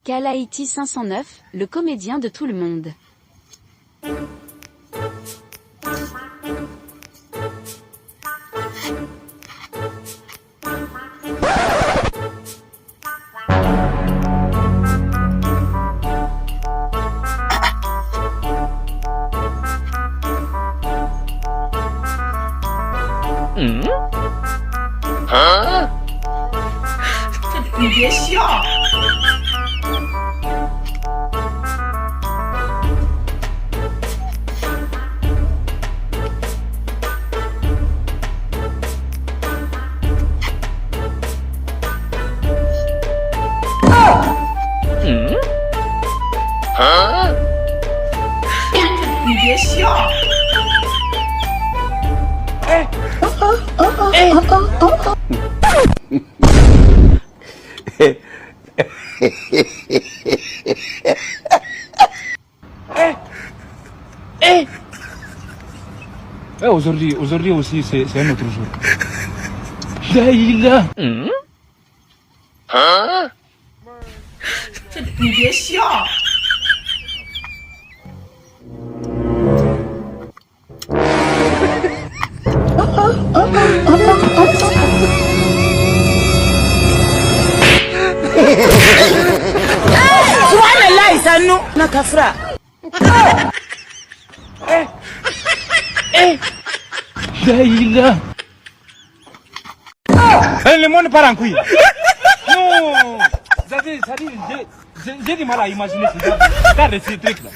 Kalaïti 509, le comédien de tout le monde. Hein? 你别笑。Hein? 你别笑。Aujourd'hui aussi, c'est un autre jour. Daïla. Hein? 你别笑。Subhanallah Sanu nakafra. Daïla. Le monde part en couille. Non. Ça dit, j'ai du mal à imaginer ce genre de truc là.